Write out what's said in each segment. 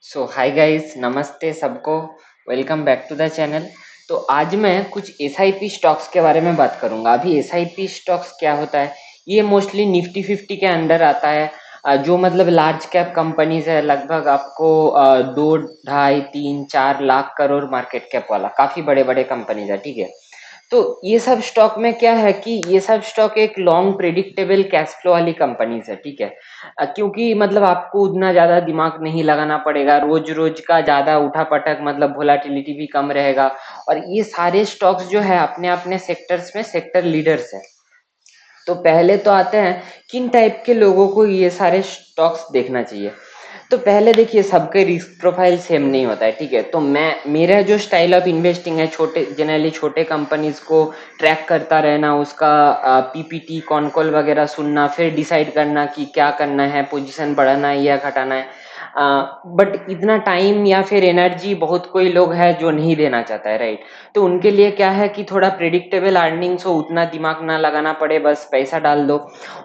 सो हाय guys, नमस्ते सबको। Welcome back to the channel. तो आज मैं कुछ एसआईपी स्टॉक्स के बारे में बात करूंगा। अभी एसआईपी स्टॉक्स क्या होता है? ये मोस्टली निफ्टी 50 के अंडर आता है। जो मतलब लार्ज कैप कंपनीज है, लगभग आपको 2, 2.5, 3, 4 लाख करोड़ मार्केट कैप वाला, काफी बड़े बड़े कंपनीज है, ठीक है। तो ये सब स्टॉक में क्या है कि ये सब स्टॉक एक लॉन्ग प्रिडिक्टेबल कैश फ्लो वाली कंपनीज है, ठीक है। क्योंकि मतलब आपको उतना ज्यादा दिमाग नहीं लगाना पड़ेगा, रोज रोज का ज्यादा उठा पटक, मतलब वोलाटिलिटी भी कम रहेगा। और ये सारे स्टॉक्स जो है अपने अपने सेक्टर्स में सेक्टर लीडर्स है। तो पहले तो आते हैं किन टाइप के लोगों को ये सारे स्टॉक्स देखना चाहिए। तो पहले देखिए, सबके रिस्क प्रोफाइल सेम नहीं होता है, ठीक है। तो मैं, मेरा जो स्टाइल ऑफ इन्वेस्टिंग है, छोटे जनरली छोटे कंपनीज को ट्रैक करता रहना, उसका पीपीटी कॉन कॉल वगैरह सुनना, फिर डिसाइड करना कि क्या करना है, पोजीशन बढ़ाना है या घटाना है। बट इतना टाइम या फिर एनर्जी बहुत कोई लोग है जो नहीं देना चाहता है, राइट। तो उनके लिए क्या है कि थोड़ा प्रिडिक्टेबल अर्निंग्स हो, उतना दिमाग ना लगाना पड़े, बस पैसा डाल दो।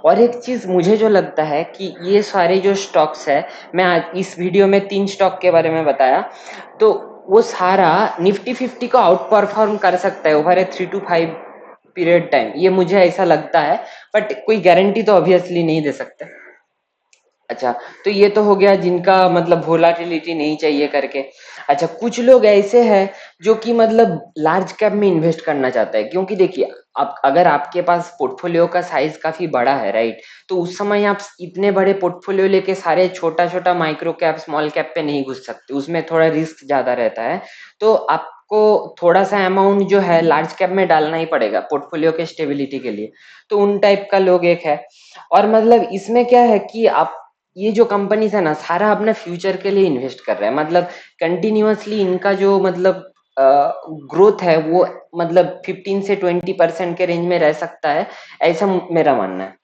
और एक चीज मुझे जो लगता है कि ये सारे जो स्टॉक्स है, मैं आज इस वीडियो में 3 स्टॉक के बारे में बताया, तो वो सारा निफ्टी 50 को आउट परफॉर्म कर सकता है over A 3 to 5 period time. ये मुझे ऐसा लगता है, बट कोई गारंटी तो ऑब्वियसली नहीं दे सकते। अच्छा, तो ये तो हो गया जिनका मतलब वोलाटिलिटी नहीं चाहिए करके। अच्छा, कुछ लोग ऐसे हैं जो कि मतलब लार्ज कैप में इन्वेस्ट करना चाहते हैं, क्योंकि देखिए, आप अगर आपके पास पोर्टफोलियो का साइज काफी बड़ा है, राइट, तो उस समय आप इतने बड़े पोर्टफोलियो लेके सारे छोटा छोटा माइक्रो कैप स्मॉल कैप पे नहीं घुस सकते, उसमें थोड़ा रिस्क ज्यादा रहता है। तो आपको थोड़ा सा अमाउंट जो है लार्ज कैप में डालना ही पड़ेगा पोर्टफोलियो के स्टेबिलिटी के लिए। तो उन टाइप का लोग एक है। और मतलब इसमें क्या है कि आप, ये जो कंपनीज है ना, सारा अपने फ्यूचर के लिए इन्वेस्ट कर रहे हैं, मतलब कंटिन्यूअसली इनका जो मतलब ग्रोथ है वो मतलब 15 से 20% के रेंज में रह सकता है, ऐसा मेरा मानना है।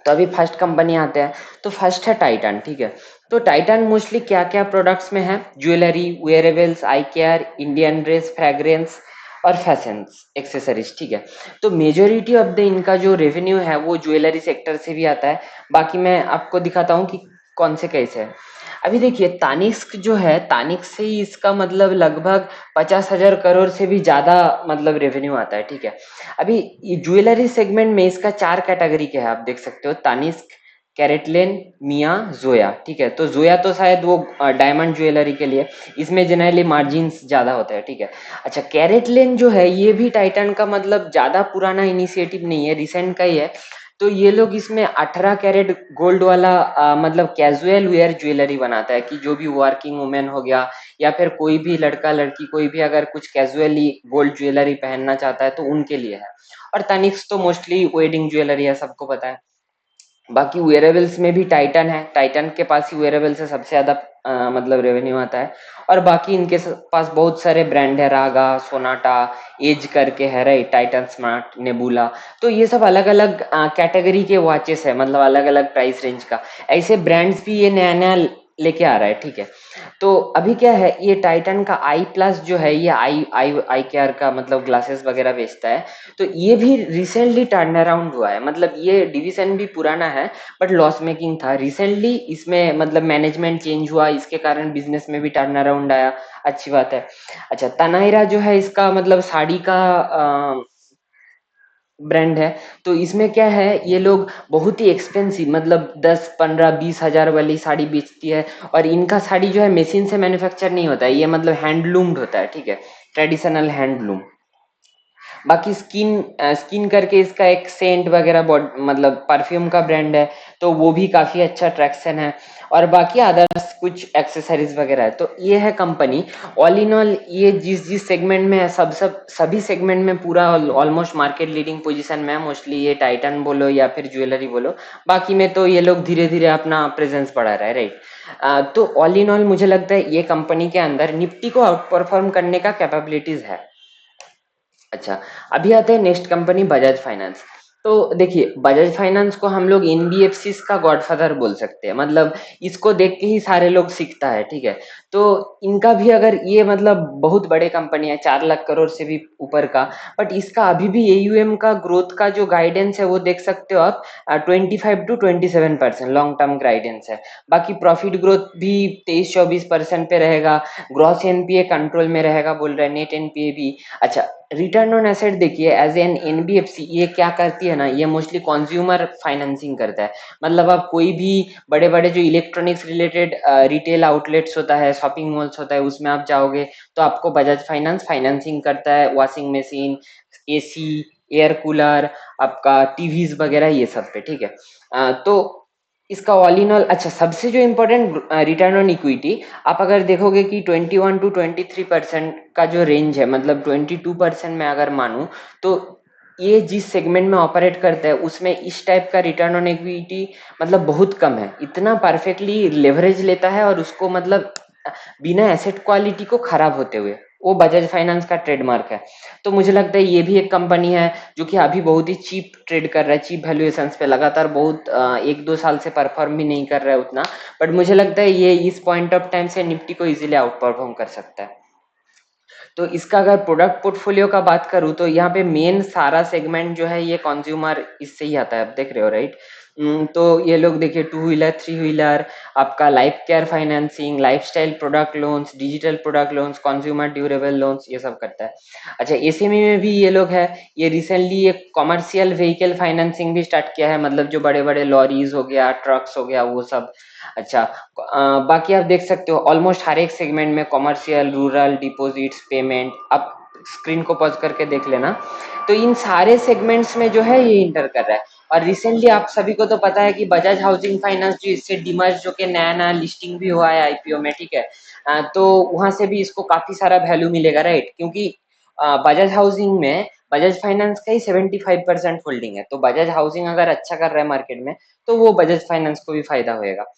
तो अभी फर्स्ट कंपनी आते हैं। तो फर्स्ट है टाइटन, ठीक है। तो टाइटन मोस्टली क्या क्या प्रोडक्ट्स में है? ज्वेलरी, वेयरेबल्स, आई केयर, इंडियन ड्रेस, फ्रेग्रेंस और फैशन एक्सेसरीज, ठीक है। तो मेजोरिटी ऑफ द इनका जो रेवेन्यू है वो ज्वेलरी सेक्टर से भी आता है। बाकी मैं आपको दिखाता हूँ कि कौन से कैसे है। अभी देखिए, तानिस्क जो है, तानिस्क से ही इसका मतलब लगभग 50,000 करोड़ से भी ज्यादा मतलब रेवेन्यू आता है, ठीक है। अभी ये ज्वेलरी सेगमेंट में इसका 4 कैटेगरी के है, आप देख सकते हो, तानिस्क, कैरेटलेन, मिया, जोया, ठीक है। तो जोया तो शायद वो डायमंड ज्वेलरी के लिए, इसमें जनरली मार्जिन्स ज्यादा होते हैं, ठीक है। अच्छा, कैरेटलेन जो है ये भी टाइटन का मतलब ज्यादा पुराना इनिशिएटिव नहीं है, रिसेंट का ही है। तो ये लोग इसमें 18 कैरेट गोल्ड वाला मतलब कैजुअल वेयर ज्वेलरी बनाता है, कि जो भी वर्किंग वुमेन हो गया या फिर कोई भी लड़का लड़की, कोई भी अगर कुछ कैजुअली गोल्ड ज्वेलरी पहनना चाहता है तो उनके लिए है। और तनिक्स तो मोस्टली वेडिंग ज्वेलरी है, सबको पता है। बाकी वेयरेबल्स में भी टाइटन है, टाइटन के पास ही वेयरेबल से सबसे ज्यादा मतलब रेवेन्यू आता है। और बाकी इनके पास बहुत सारे ब्रांड है, रागा, सोनाटा, एज करके है, राइट, टाइटन स्मार्ट, नेबुला। तो ये सब अलग अलग कैटेगरी के वॉचेस है, मतलब अलग अलग प्राइस रेंज का। ऐसे ब्रांड्स भी ये नया नया लेके आ रहा है, ठीक है। तो अभी क्या है, ये टाइटन का आई प्लस जो है, ये आई आई आई केयर का मतलब ग्लासेस वगैरह बेचता है। तो ये भी रिसेंटली टर्न अराउंड हुआ है, मतलब ये डिवीजन भी पुराना है बट लॉस मेकिंग था। रिसेंटली इसमें मतलब मैनेजमेंट चेंज हुआ, इसके कारण बिजनेस में भी टर्न अराउंड आया, अच्छी बात है। अच्छा, तनाइरा जो है इसका मतलब साड़ी का ब्रांड है। तो इसमें क्या है, ये लोग बहुत ही एक्सपेंसिव, मतलब 10, 15, 20 हजार वाली साड़ी बेचती है। और इनका साड़ी जो है मशीन से मैन्युफैक्चर नहीं होता है, ये मतलब हैंडलूम्ड होता है, ठीक है, ट्रेडिशनल हैंडलूम। बाकी स्किन स्किन करके इसका एक सेंट वगैरह मतलब परफ्यूम का ब्रांड है, तो वो भी काफी अच्छा ट्रैक्शन है। और बाकी अदर्स कुछ एक्सेसरीज वगैरह है। तो ये है कंपनी। ऑल इन ऑल ये जिस जिस सेगमेंट में है, सब सभी सेगमेंट में पूरा ऑलमोस्ट मार्केट लीडिंग पोजीशन में है। मोस्टली ये टाइटन बोलो या फिर ज्वेलरी बोलो, बाकी में तो ये लोग धीरे धीरे अपना प्रेजेंस बढ़ा रहा है, राइट। तो ऑल इन ऑल मुझे लगता है ये कंपनी के अंदर निफ्टी को आउट परफॉर्म करने का कैपेबिलिटीज है। अच्छा, अभी आते हैं नेक्स्ट कंपनी, बजाज फाइनेंस। तो देखिए, बजाज फाइनेंस को हम लोग एनबीएफसी का गॉडफादर बोल सकते हैं, मतलब इसको देख के ही सारे लोग सीखता है, ठीक है। तो इनका भी अगर ये मतलब बहुत बड़े कंपनी है, 4 लाख करोड़ से भी ऊपर का, बट इसका अभी भी एयूएम का ग्रोथ का जो गाइडेंस है वो देख सकते हो आप, 25 to 27% लॉन्ग टर्म गाइडेंस है। बाकी प्रॉफिट ग्रोथ भी 23-24% पे रहेगा। ग्रॉस एनपीए कंट्रोल में रहेगा बोल रहे हैं, नेट एनपीए भी। अच्छा, रिटर्न ऑन एसेट देखिए, एज एन एनबीएफसी ये क्या करती है ना, ये मोस्टली कंज्यूमर फाइनेंसिंग करता है। मतलब आप कोई भी बड़े बड़े जो इलेक्ट्रॉनिक्स रिलेटेड रिटेल आउटलेट्स होता है, शॉपिंग मॉल्स होता है, उसमें आप जाओगे तो आपको बजाज फाइनेंस फाइनेंसिंग करता है, washing machine, AC, air cooler, आपका टीवीज वगैरह ये सब पे, ठीक है। तो इसका ऑल इन ऑल, अच्छा सबसे जो इम्पोर्टेंट रिटर्न ऑन इक्विटी, आप अगर देखोगे कि 21 to 23% का जो रेंज है, मतलब 22% में अगर मानूं, तो ये जिस सेगमेंट में ऑपरेट करता है उसमें इस टाइप का रिटर्न ऑन इक्विटी मतलब बहुत कम है। इतना परफेक्टली लेवरेज लेता है और उसको मतलब बिना एसेट क्वालिटी को खराब होते हुए, वो बजाज फाइनेंस का ट्रेडमार्क है। तो मुझे लगता है ये भी एक कंपनी है जो कि अभी बहुत ही चीप ट्रेड कर रहा है, चीप वैल्यूएशंस पे, लगातार बहुत 1-2 साल से परफॉर्म भी नहीं कर रहा है उतना। बट मुझे लगता है ये इस पॉइंट ऑफ टाइम से निफ्टी को इजीली आउट परफॉर्म कर सकता है। तो इसका अगर प्रोडक्ट पोर्टफोलियो का बात करूँ तो यहाँ पे मेन सारा सेगमेंट जो है ये कंज्यूमर इससे ही आता है, आप देख रहे हो राइट। तो ये लोग देखिए, टू व्हीलर, थ्री व्हीलर, आपका life care financing, lifestyle product loans, digital product loans, consumer durable loans, ये सब करता है। अच्छा, एसएमई में भी ये लोग है। ये रिसेंटली एक कमर्शियल व्हीकल फाइनेंसिंग भी स्टार्ट किया है, मतलब जो बड़े बड़े लॉरीज हो गया, ट्रक्स हो गया, वो सब। अच्छा, बाकी आप देख सकते हो ऑलमोस्ट हर एक सेगमेंट में, कमर्शियल, रूरल, डिपॉजिट्स, पेमेंट, आप स्क्रीन को पॉज करके देख लेना। तो इन सारे सेगमेंट्स में जो है ये इंटर कर रहा है। और रिसेंटली आप सभी को तो पता है कि बजाज हाउसिंग फाइनेंस जो इससे डिमर्ज जो कि नया नया लिस्टिंग भी हुआ है आईपीओ में, ठीक है। तो वहां से भी इसको काफी सारा वैल्यू मिलेगा राइट, क्योंकि बजाज हाउसिंग में बजाज फाइनेंस का ही 75% होल्डिंग है। तो बजाज हाउसिंग अगर अच्छा कर रहा है मार्केट में, तो वो बजाज फाइनेंस को भी फायदा होएगा।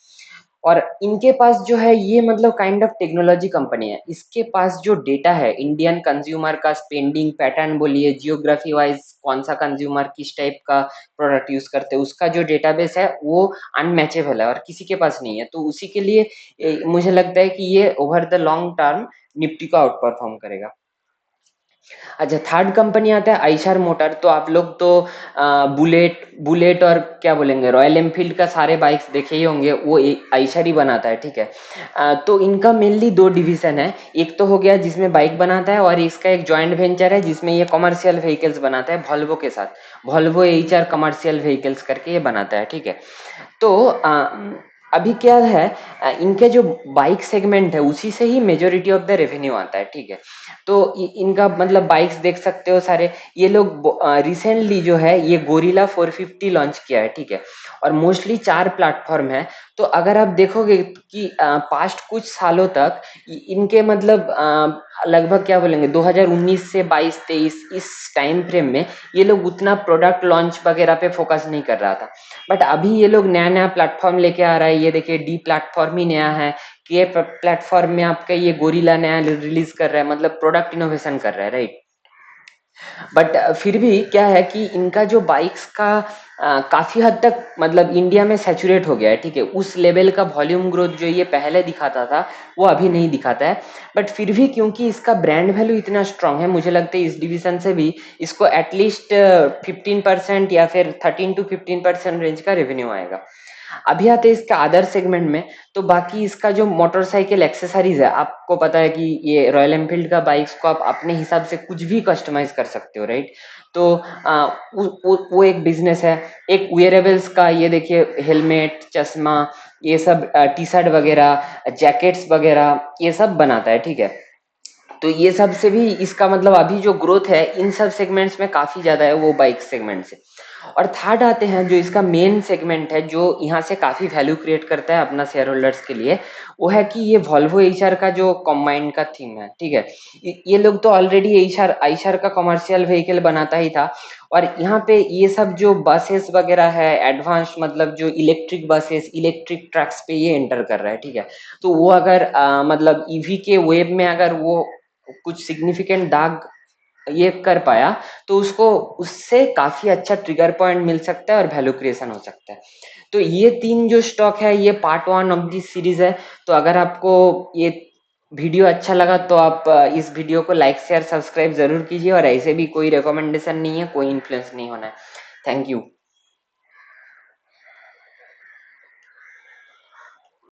और इनके पास जो है ये मतलब काइंड ऑफ टेक्नोलॉजी कंपनी है। इसके पास जो डेटा है इंडियन कंज्यूमर का, स्पेंडिंग पैटर्न बोलिए, जियोग्राफी वाइज कौन सा कंज्यूमर किस टाइप का प्रोडक्ट यूज करते हैं, उसका जो डेटाबेस है वो अनमैचेबल है और किसी के पास नहीं है। तो उसी के लिए मुझे लगता है कि ये over the long term Nifty को आउट परफॉर्म करेगा। अच्छा, थर्ड कंपनी आता है आइशर मोटर। तो आप लोग तो बुलेट बुलेट और क्या बोलेंगे, रॉयल एनफील्ड का सारे बाइक्स देखे ही होंगे, वो आइशर ही बनाता है, ठीक है। तो इनका मेनली दो डिवीजन है। एक तो हो गया जिसमें बाइक बनाता है, और इसका एक जॉइंट वेंचर है जिसमें ये कमर्शियल व्हीकल्स बनाता है वॉल्वो के साथ। वॉल्वो एचआर कमर्शियल व्हीकल्स करके ये बनाता है, ठीक है। तो अभी क्या है, इनके जो बाइक सेगमेंट है उसी से ही मेजोरिटी ऑफ द रेवेन्यू आता है, ठीक है। तो इनका मतलब बाइक्स देख सकते हो सारे। ये लोग रिसेंटली जो है ये गोरिल्ला 450 लॉन्च किया है, ठीक है। और मोस्टली 4 प्लेटफॉर्म है। तो अगर आप देखोगे कि पास्ट कुछ सालों तक इनके मतलब लगभग क्या बोलेंगे, 2019 से 22-23 इस टाइम फ्रेम में ये लोग उतना प्रोडक्ट लॉन्च वगैरह पे फोकस नहीं कर रहा था। बट अभी ये लोग नया नया प्लेटफॉर्म लेके आ रहा है। ये देखिए, डी प्लेटफॉर्म ही नया है, के प्लेटफॉर्म में आपका ये गोरिल्ला नया रिलीज कर रहा है, मतलब प्रोडक्ट इनोवेशन कर रहा है राइट। बट फिर भी क्या है कि इनका जो बाइक्स का काफी हद तक मतलब इंडिया में सैचुरेट हो गया है, ठीक है। उस लेवल का वॉल्यूम ग्रोथ जो ये पहले दिखाता था वो अभी नहीं दिखाता है। बट फिर भी क्योंकि इसका ब्रांड वैल्यू इतना स्ट्रांग है, मुझे लगता है इस डिवीजन से भी इसको एटलीस्ट 15% या फिर 13 to 15% रेंज का रेवेन्यू आएगा। अभी आते हैं इसका अदर सेगमेंट में। तो बाकी इसका जो मोटरसाइकिल एक्सेसरीज है, आपको पता है कि ये रॉयल एनफील्ड का बाइक्स को आप अपने हिसाब से कुछ भी कस्टमाइज कर सकते हो राइट। तो वो एक बिजनेस है। एक वेयरेबल्स का, ये देखिए हेलमेट, चश्मा, ये सब टी शर्ट वगैरह, जैकेट्स वगैरह ये सब बनाता है, ठीक है। तो ये सब से भी इसका मतलब अभी जो ग्रोथ है इन सब सेगमेंट्स में काफी ज्यादा है, वो बाइक सेगमेंट से। और थर्ड आते हैं जो इसका मेन सेगमेंट है, जो यहाँ से काफी वैल्यू क्रिएट करता है अपना शेयर होल्डर्स के लिए, वो है कि ये वॉल्वो एचआर का जो कॉम्बाइंड का थीम है, ठीक है। ये लोग तो ऑलरेडी एचआर आइशर का कमर्शियल व्हीकल बनाता ही था। और यहाँ पे ये सब जो बसेस वगैरह है, एडवांस मतलब जो इलेक्ट्रिक बसेस, इलेक्ट्रिक ट्रक्स पे ये एंटर कर रहा है, ठीक है। तो वो अगर मतलब ईवी के वेब में अगर वो कुछ सिग्निफिकेंट दाग ये कर पाया तो उसको उससे काफी अच्छा ट्रिगर पॉइंट मिल सकता है और वैल्यू क्रिएशन हो सकता है। तो ये 3 जो स्टॉक है ये पार्ट 1 ऑफ दिस सीरीज है। तो अगर आपको ये वीडियो अच्छा लगा तो आप इस वीडियो को लाइक शेयर सब्सक्राइब जरूर कीजिए, और ऐसे भी कोई रिकमेंडेशन नहीं है, कोई इन्फ्लुएंस नहीं होना है। Thank you.